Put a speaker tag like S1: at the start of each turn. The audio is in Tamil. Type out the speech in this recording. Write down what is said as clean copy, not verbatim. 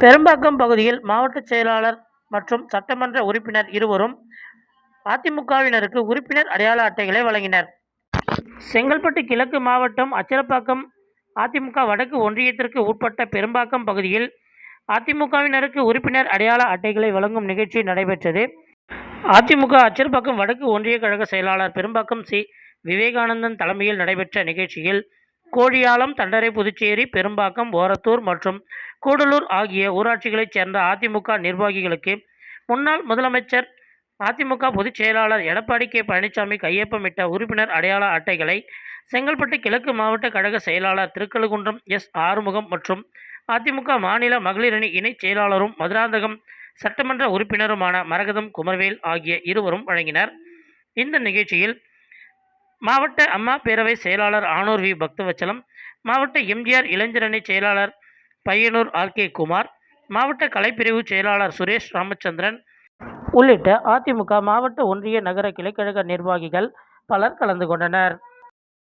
S1: பெரும்பாக்கம் பகுதியில் மாவட்ட செயலாளர் மற்றும் சட்டமன்ற உறுப்பினர் இருவரும் அதிமுகவினருக்கு உறுப்பினர் அடையாள அட்டைகளை வழங்கினர். செங்கல்பட்டு கிழக்கு மாவட்டம் அச்சரப்பாக்கம் அதிமுக வடக்கு ஒன்றியத்திற்கு உட்பட்ட பெரும்பாக்கம் பகுதியில் அதிமுகவினருக்கு உறுப்பினர் அடையாள அட்டைகளை வழங்கும் நிகழ்ச்சி நடைபெற்றது. அதிமுக அச்சரப்பாக்கம் வடக்கு ஒன்றிய கழக செயலாளர் பெரும்பாக்கம் சி. விவேகானந்தன் தலைமையில் நடைபெற்ற நிகழ்ச்சியில் கோழியாலம், தண்டரை புதுச்சேரி, பெரும்பாக்கம், ஓரத்தூர் மற்றும் கூடலூர் ஆகிய ஊராட்சிகளைச் சேர்ந்த அதிமுக நிர்வாகிகளுக்கு முன்னாள் முதலமைச்சர், அதிமுக பொதுச் செயலாளர் எடப்பாடி கே. பழனிசாமி கையொப்பமிட்ட உறுப்பினர் அடையாள அட்டைகளை செங்கல்பட்டு கிழக்கு மாவட்ட கழக செயலாளர் திருக்கழுகுன்றம் எஸ். ஆறுமுகம் மற்றும் அதிமுக மாநில மகளிரணி இணைச் செயலாளரும் மதுராந்தகம் சட்டமன்ற உறுப்பினருமான மரகதம் குமரவேல் ஆகிய இருவரும் வழங்கினர். இந்த நிகழ்ச்சியில் மாவட்ட அம்மா பேரவை செயலாளர் ஆனூர் வி. பக்தவச்சலம், மாவட்ட எம்.ஜி.ஆர். இளைஞரணி செயலாளர் பையனூர் ஆர். கே. குமார், மாவட்ட கலைப்பிரிவு செயலாளர் சுரேஷ் ராமச்சந்திரன் உள்ளிட்ட அதிமுக மாவட்ட, ஒன்றிய, நகர கிளைக்கழக நிர்வாகிகள் பலர் கலந்து கொண்டனர்.